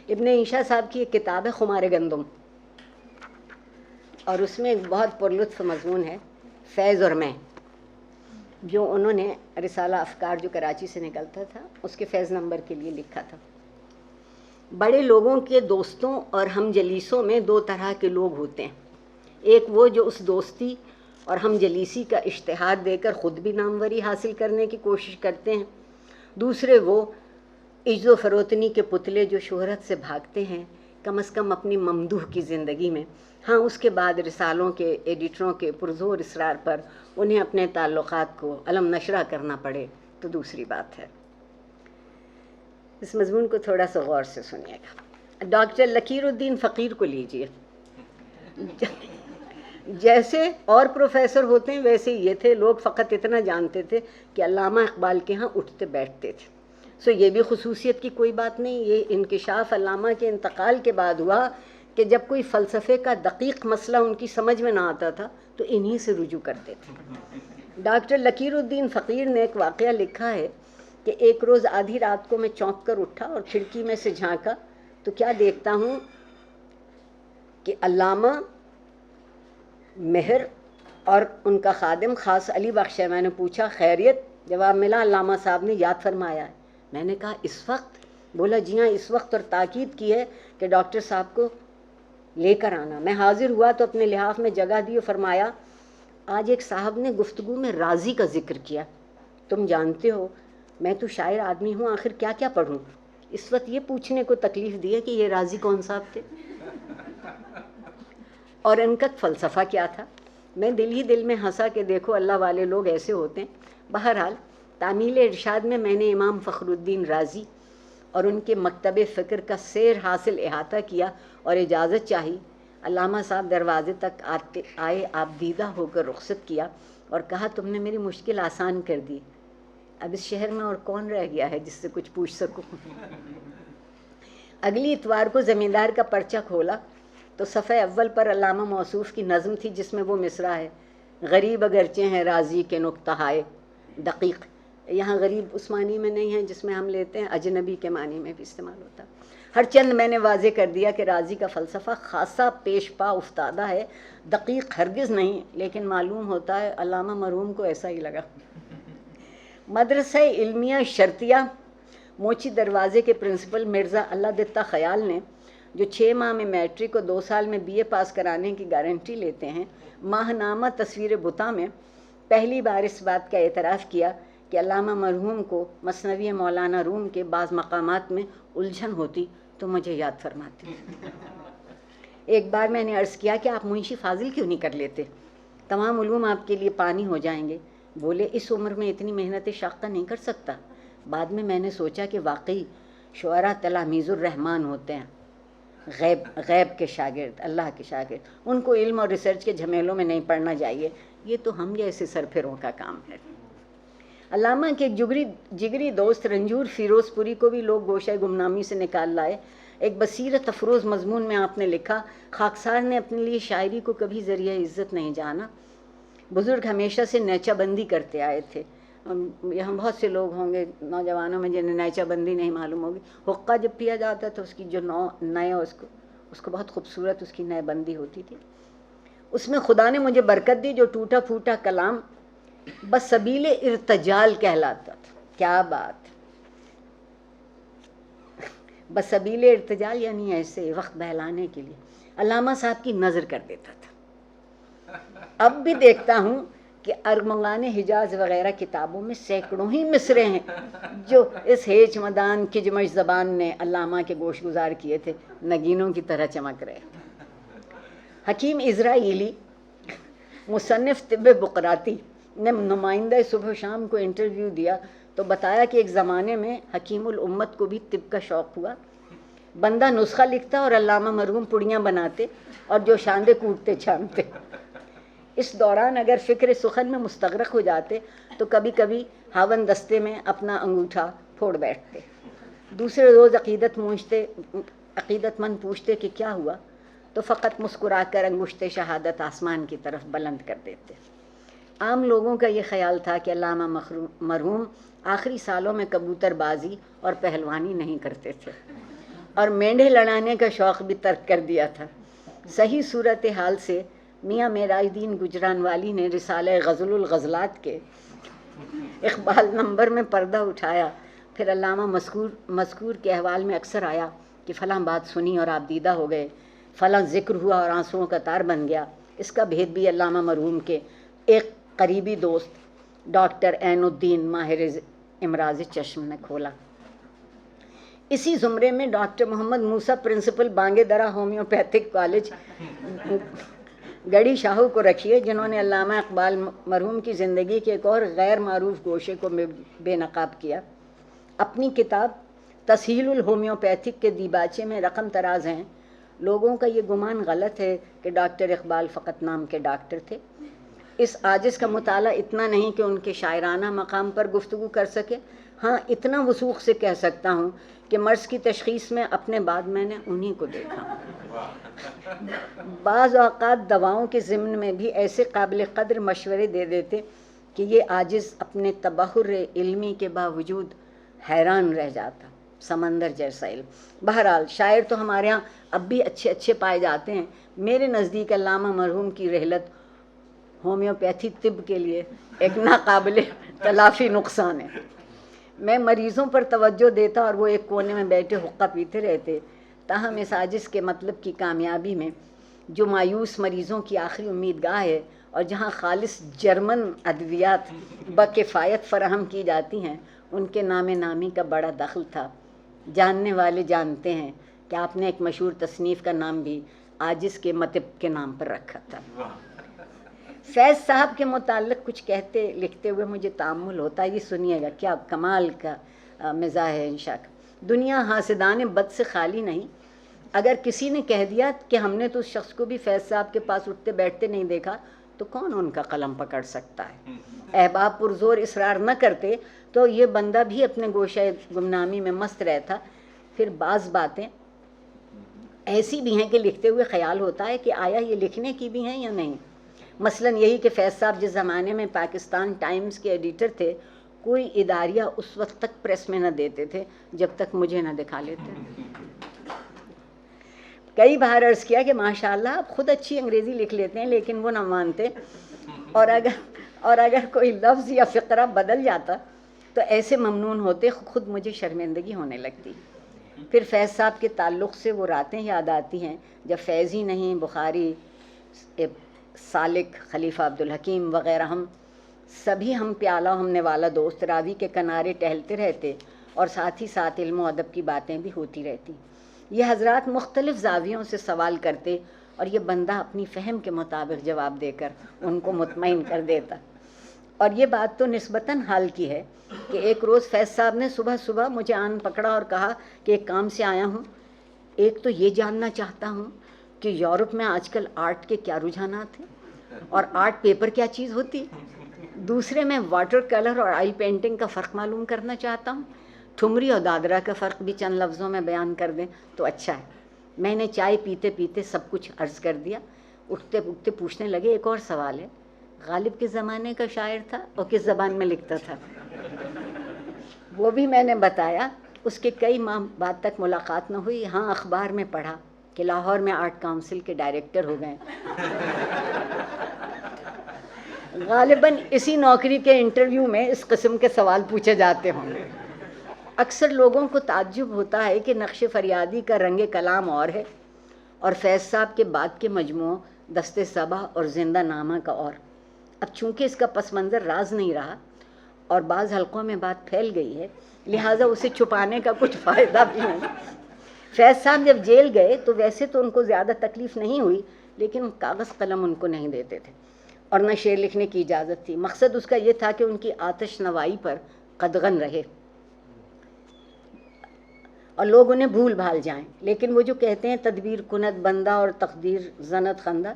ابن عیشا صاحب کی ایک کتاب ہے خمار گندم، اور اس میں ایک بہت پرلطف مضمون ہے فیض اور میں، جو انہوں نے رسالہ افکار جو کراچی سے نکلتا تھا اس کے فیض نمبر کے لیے لکھا تھا۔ بڑے لوگوں کے دوستوں اور ہم جلیسوں میں دو طرح کے لوگ ہوتے ہیں، ایک وہ جو اس دوستی اور ہم جلیسی کا اشتہار دے کر خود بھی ناموری حاصل کرنے کی کوشش کرتے ہیں، دوسرے وہ عجز و فروتنی کے پتلے جو شہرت سے بھاگتے ہیں کم از کم اپنی ممدوح کی زندگی میں، ہاں اس کے بعد رسالوں کے ایڈیٹروں کے پرزور اصرار پر انہیں اپنے تعلقات کو علم نشرہ کرنا پڑے تو دوسری بات ہے۔ اس مضمون کو تھوڑا سا غور سے سنیے گا۔ ڈاکٹر لکیر الدین فقیر کو لیجئے، جیسے اور پروفیسر ہوتے ہیں ویسے یہ تھے، لوگ فقط اتنا جانتے تھے کہ علامہ اقبال کے ہاں اٹھتے بیٹھتے تھے، سو یہ بھی خصوصیت کی کوئی بات نہیں۔ یہ انکشاف علامہ کے انتقال کے بعد ہوا کہ جب کوئی فلسفے کا دقیق مسئلہ ان کی سمجھ میں نہ آتا تھا تو انہی سے رجوع کرتے تھے۔ ڈاکٹر لکیر الدین فقیر نے ایک واقعہ لکھا ہے کہ ایک روز آدھی رات کو میں چونک کر اٹھا اور کھڑکی میں سے جھانکا تو کیا دیکھتا ہوں کہ علامہ مہر اور ان کا خادم خاص علی بخش ہے۔ میں نے پوچھا خیریت؟ جواب ملا علامہ صاحب نے یاد فرمایا ہے۔ میں نے کہا اس وقت؟ بولا جی ہاں اس وقت، اور تاکید کی ہے کہ ڈاکٹر صاحب کو لے کر آنا۔ میں حاضر ہوا تو اپنے لحاف میں جگہ دی اور فرمایا آج ایک صاحب نے گفتگو میں راضی کا ذکر کیا، تم جانتے ہو میں تو شاعر آدمی ہوں، آخر کیا کیا پڑھوں؟ اس وقت یہ پوچھنے کو تکلیف دی ہے کہ یہ راضی کون صاحب تھے اور ان کا فلسفہ کیا تھا۔ میں دل ہی دل میں ہنسا کہ دیکھو اللہ والے لوگ ایسے ہوتے ہیں۔ بہرحال تعمیل ارشاد میں میں نے امام فخر الدین رازی اور ان کے مکتب فکر کا سیر حاصل احاطہ کیا اور اجازت چاہی۔ علامہ صاحب دروازے تک آئے، آپ دیدہ ہو کر رخصت کیا اور کہا تم نے میری مشکل آسان کر دی، اب اس شہر میں اور کون رہ گیا ہے جس سے کچھ پوچھ سکوں۔ اگلی اتوار کو زمیندار کا پرچہ کھولا تو صفحہ اول پر علامہ موصوف کی نظم تھی جس میں وہ مصرع ہے غریب اگرچہ ہیں راضی کے نکتہ ہائے دقیق۔ یہاں غریب اس معنی میں نہیں ہے جس میں ہم لیتے ہیں، اجنبی کے معنی میں بھی استعمال ہوتا ہے۔ ہر چند میں نے واضح کر دیا کہ راضی کا فلسفہ خاصا پیش پا افتادہ ہے، دقیق ہرگز نہیں، لیکن معلوم ہوتا ہے علامہ مرحوم کو ایسا ہی لگا۔ مدرسہ علمیہ شرطیہ موچی دروازے کے پرنسپل مرزا اللہ دتہ خیال نے، جو 6 ماہ میں میٹرک اور 2 سال میں BA پاس کرانے کی گارنٹی لیتے ہیں، ماہ نامہ تصویر بتاں میں پہلی بار اس بات کا اعتراف کیا کہ علامہ مرحوم کو مثنوی مولانا روم کے بعض مقامات میں الجھن ہوتی تو مجھے یاد فرماتے۔ ایک بار میں نے عرض کیا کہ آپ منشی فاضل کیوں نہیں کر لیتے، تمام علوم آپ کے لیے پانی ہو جائیں گے۔ بولے اس عمر میں اتنی محنت شاقہ نہیں کر سکتا۔ بعد میں میں نے سوچا کہ واقعی شعراء تلاميذ الرحمن ہوتے ہیں، غیب کے شاگرد، اللہ کے شاگرد، ان کو علم اور ریسرچ کے جھمیلوں میں نہیں پڑنا چاہیے، یہ تو ہم جیسے سرپھروں کا کام ہے۔ علامہ کے ایک جگری دوست رنجور فیروز پوری کو بھی لوگ گوشہ گمنامی سے نکال لائے۔ ایک بصیرت افروز مضمون میں آپ نے لکھا خاکسار نے اپنے لیے شاعری کو کبھی ذریعہ عزت نہیں جانا، بزرگ ہمیشہ سے نیچہ بندی کرتے آئے تھے۔ یہاں بہت سے لوگ ہوں گے نوجوانوں میں جنہیں نیچہ بندی نہیں معلوم ہوگی۔ حقہ جب پیا جاتا تو اس کی جو نئے اس کو بہت خوبصورت اس کی نئے بندی ہوتی تھی۔ اس میں خدا نے مجھے برکت دی، جو ٹوٹا پھوٹا کلام بس سبیل ارتجال کہلاتا تھا۔ کیا بات، بس سبیل ارتجال یعنی ایسے وقت بہلانے کے لیے علامہ صاحب کی نظر کر دیتا تھا۔ اب بھی دیکھتا ہوں کہ ارمغان حجاز وغیرہ کتابوں میں سینکڑوں ہی مصرے ہیں جو اس ہیچ مدان کجمش زبان نے علامہ کے گوش گزار کیے تھے، نگینوں کی طرح چمک رہے۔ حکیم اسرائیلی مصنف طب بقراتی نے نمائندہ صبح و شام کو انٹرویو دیا تو بتایا کہ ایک زمانے میں حکیم الامت کو بھی طب کا شوق ہوا، بندہ نسخہ لکھتا اور علامہ مرحوم پڑیاں بناتے اور جو شاندے کوٹتے چھانتے۔ اس دوران اگر فکر سخن میں مستغرق ہو جاتے تو کبھی کبھی ہاون دستے میں اپنا انگوٹھا پھوڑ بیٹھتے۔ دوسرے روز عقیدت مند پوچھتے کہ کیا ہوا تو فقط مسکرا کر انگشت شہادت آسمان کی طرف بلند کر دیتے۔ عام لوگوں کا یہ خیال تھا کہ علامہ مرحوم آخری سالوں میں کبوتر بازی اور پہلوانی نہیں کرتے تھے۔ اور مینڈھے لڑانے کا شوق بھی ترک کر دیا تھا۔ صحیح صورتحال سے میاں معراج الدین گجرانوالی نے رسالہ غزل الغزلات کے اقبال نمبر میں پردہ اٹھایا۔ پھر علامہ مذکور کے احوال میں اکثر آیا کہ فلاں بات سنی اور آپ دیدہ ہو گئے، فلاں ذکر ہوا اور آنسوؤں کا تار بن گیا۔ اس کا بھید بھی علامہ مرحوم کے ایک قریبی دوست ڈاکٹر عین الدین ماہر امراض چشم نے کھولا۔ اسی زمرے میں ڈاکٹر محمد موسیٰ پرنسپل بانگے درہ ہومیوپیتھک کالج گڑھی شاہو کو رکھیے، جنہوں نے علامہ اقبال مرحوم کی زندگی کے ایک اور غیر معروف گوشے کو بے نقاب کیا۔ اپنی کتاب تسہیل الہومیوپیتھک کے دیباچے میں رقم تراز ہیں۔ لوگوں کا یہ گمان غلط ہے کہ ڈاکٹر اقبال فقط نام کے ڈاکٹر تھے۔ اس عاجز کا مطالعہ اتنا نہیں کہ ان کے شاعرانہ مقام پر گفتگو کر سکے، ہاں اتنا وثوق سے کہہ سکتا ہوں کہ مرض کی تشخیص میں اپنے بعد میں نے انہی کو دیکھا۔ بعض اوقات دواؤں کے ضمن میں بھی ایسے قابل قدر مشورے دے دیتے کہ یہ عاجز اپنے تبحر علمی کے باوجود حیران رہ جاتا۔ سمندر جیسا علم۔ بہرحال شاعر تو ہمارے ہاں اب بھی اچھے اچھے پائے جاتے ہیں۔ میرے نزدیک علامہ مرحوم کی رحلت ہومیوپیتھی طب کے لیے ایک ناقابل تلافی نقصان ہے۔ میں مریضوں پر توجہ دیتا اور وہ ایک کونے میں بیٹھے حقہ پیتے رہتے۔ تاہم اس عاجز کے مطلب کی کامیابی میں جو مایوس مریضوں کی آخری امیدگاہ ہے اور جہاں خالص جرمن ادویات بکفایت فراہم کی جاتی ہیں، ان کے نام نامی کا بڑا دخل تھا۔ جاننے والے جانتے ہیں کہ آپ نے ایک مشہور تصنیف کا نام بھی عاجز کے مطب کے نام پر رکھا تھا۔ فیض صاحب کے متعلق کچھ کہتے لکھتے ہوئے مجھے تأمل ہوتا ہے، یہ سنیے گا، کیا کمال کا مزاح ہے انشاء کا۔ دنیا حاسدان بد سے خالی نہیں۔ اگر کسی نے کہہ دیا کہ ہم نے تو اس شخص کو بھی فیض صاحب کے پاس اٹھتے بیٹھتے نہیں دیکھا، تو کون ان کا قلم پکڑ سکتا ہے؟ احباب پرزور اصرار نہ کرتے تو یہ بندہ بھی اپنے گوشہ گمنامی میں مست رہتا۔ پھر بعض باتیں ایسی بھی ہیں کہ لکھتے ہوئے خیال ہوتا ہے کہ آیا یہ لکھنے کی بھی ہیں یا نہیں۔ مثلاً یہی کہ فیض صاحب جس زمانے میں پاکستان ٹائمز کے ایڈیٹر تھے، کوئی اداریہ اس وقت تک پریس میں نہ دیتے تھے جب تک مجھے نہ دکھا لیتے۔ کئی بار عرض کیا کہ ماشاءاللہ آپ خود اچھی انگریزی لکھ لیتے ہیں، لیکن وہ نہ مانتے، اور اگر کوئی لفظ یا فقرہ بدل جاتا تو ایسے ممنون ہوتے خود مجھے شرمندگی ہونے لگتی۔ پھر فیض صاحب کے تعلق سے وہ راتیں یاد آتی ہیں جب فیض ہی نہیں، بخاری، سالک، خلیفہ عبدالحکیم وغیرہ ہم سبھی ہم پیالہ ہم نوالا دوست راوی کے کنارے ٹہلتے رہتے اور ساتھ ہی ساتھ علم و ادب کی باتیں بھی ہوتی رہتی۔ یہ حضرات مختلف زاویوں سے سوال کرتے اور یہ بندہ اپنی فہم کے مطابق جواب دے کر ان کو مطمئن کر دیتا۔ اور یہ بات تو نسبتاً حال کی ہے کہ ایک روز فیض صاحب نے صبح صبح مجھے آن پکڑا اور کہا کہ ایک کام سے آیا ہوں، ایک تو یہ جاننا چاہتا ہوں کہ یورپ میں آج کل آرٹ کے کیا رجحانات ہیں اور آرٹ پیپر کیا چیز ہوتی ہے، دوسرے میں واٹر کلر اور آئل پینٹنگ کا فرق معلوم کرنا چاہتا ہوں، ٹھمری اور دادرا کا فرق بھی چند لفظوں میں بیان کر دیں تو اچھا ہے۔ میں نے چائے پیتے پیتے سب کچھ عرض کر دیا۔ اٹھتے اٹھتے پوچھنے لگے، ایک اور سوال ہے، غالب کس زمانے کا شاعر تھا اور کس زبان میں لکھتا تھا؟ وہ بھی میں نے بتایا۔ اس کے کئی ماہ بعد تک ملاقات نہ ہوئی، ہاں اخبار میں پڑھا کہ لاہور میں آرٹ کونسل کے ڈائریکٹر ہو گئے۔ غالباً اسی نوکری کے انٹرویو میں اس قسم کے سوال پوچھے جاتے ہوں گے۔ اکثر لوگوں کو تعجب ہوتا ہے کہ نقش فریادی کا رنگ کلام اور ہے اور فیض صاحب کے بعد کے مجموعوں دست صبا اور زندہ نامہ کا اور۔ اب چونکہ اس کا پس منظر راز نہیں رہا اور بعض حلقوں میں بات پھیل گئی ہے، لہٰذا اسے چھپانے کا کچھ فائدہ بھی نہیں۔ فیض صاحب جب جیل گئے تو ویسے تو ان کو زیادہ تکلیف نہیں ہوئی، لیکن کاغذ قلم ان کو نہیں دیتے تھے اور نہ شعر لکھنے کی اجازت تھی۔ مقصد اس کا یہ تھا کہ ان کی آتش نوائی پر قدغن رہے اور لوگ انہیں بھول بھال جائیں۔ لیکن وہ جو کہتے ہیں تدبیر کند بندہ اور تقدیر زنت خندہ،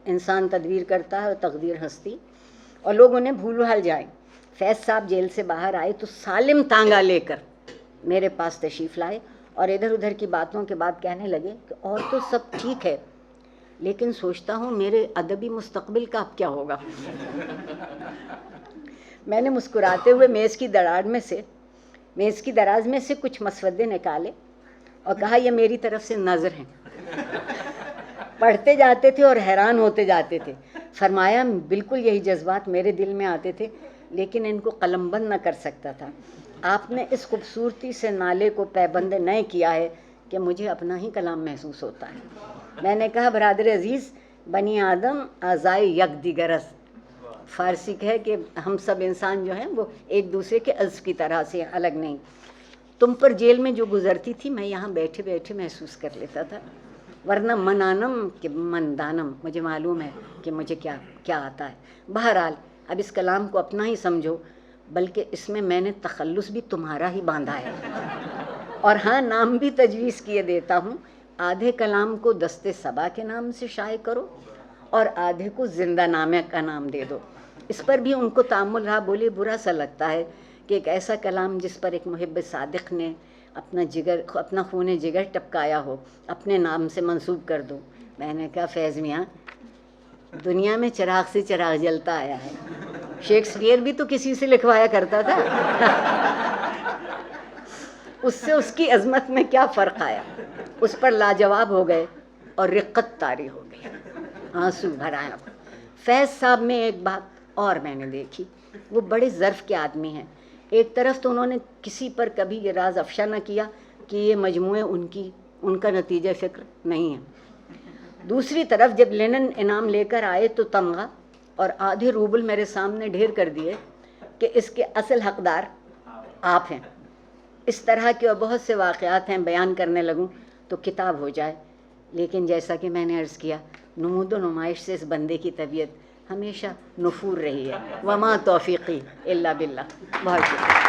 انسان تدبیر کرتا ہے اور تقدیر ہستی، اور لوگ انہیں بھول بھال جائیں۔ فیض صاحب جیل سے باہر آئے تو سالم تانگا لے کر میرے پاس تشریف لائے اور ادھر ادھر کی باتوں کے بعد کہنے لگے کہ اور تو سب ٹھیک ہے، لیکن سوچتا ہوں میرے ادبی مستقبل کا اب کیا ہوگا۔ میں نے مسکراتے ہوئے میز کی دراز میں سے کچھ مسودے نکالے اور کہا یہ میری طرف سے نظر ہیں. پڑھتے جاتے تھے اور حیران ہوتے جاتے تھے. فرمایا بالکل یہی جذبات میرے دل میں آتے تھے لیکن ان کو قلم بند نہ کر سکتا تھا. آپ نے اس خوبصورتی سے نالے کو پیبند نئے کیا ہے کہ مجھے اپنا ہی کلام محسوس ہوتا ہے. میں نے کہا برادر عزیز بنی آدم اعضائے یک دیگرست. فارسی ہے کہ ہم سب انسان جو ہیں وہ ایک دوسرے کے عضو کی طرح سے الگ نہیں. تم پر جیل میں جو گزرتی تھی میں یہاں بیٹھے بیٹھے محسوس کر لیتا تھا، ورنہ من آنم کہ من دانم، مجھے معلوم ہے کہ مجھے کیا آتا ہے. بہرحال اب اس کلام کو اپنا ہی سمجھو، بلکہ اس میں میں نے تخلص بھی تمہارا ہی باندھا ہے. اور ہاں نام بھی تجویز کیے دیتا ہوں، آدھے کلام کو دستے صبا کے نام سے شائع کرو اور آدھے کو زندہ نامہ کا نام دے دو. اس پر بھی ان کو تأمل رہا. بولے برا سا لگتا ہے کہ ایک ایسا کلام جس پر ایک محب صادق نے اپنا خون جگر ٹپکایا ہو اپنے نام سے منسوب کر دو. میں نے کہا فیض میاں دنیا میں چراغ سے چراغ جلتا آیا ہے، شیکسپیئر بھی تو کسی سے لکھوایا کرتا تھا. اس سے اس کی عظمت میں کیا فرق آیا. اس پر لاجواب ہو گئے اور رقت طاری ہو گئی، آنسو بھر آیا. فیض صاحب میں ایک بات اور میں نے دیکھی، وہ بڑے ظرف کے آدمی ہیں. ایک طرف تو انہوں نے کسی پر کبھی یہ راز افشا نہ کیا کہ یہ مجموعے ان کا نتیجہ فکر نہیں ہے. دوسری طرف جب لینن انعام لے کر آئے تو تمغہ اور آدھے روبل میرے سامنے ڈھیر کر دیے کہ اس کے اصل حقدار آپ ہیں. اس طرح کے اور بہت سے واقعات ہیں، بیان کرنے لگوں تو کتاب ہو جائے. لیکن جیسا کہ میں نے عرض کیا نمود و نمائش سے اس بندے کی طبیعت ہمیشہ نفور رہی ہے. وما توفیقی الا باللہ. بہت شکریہ.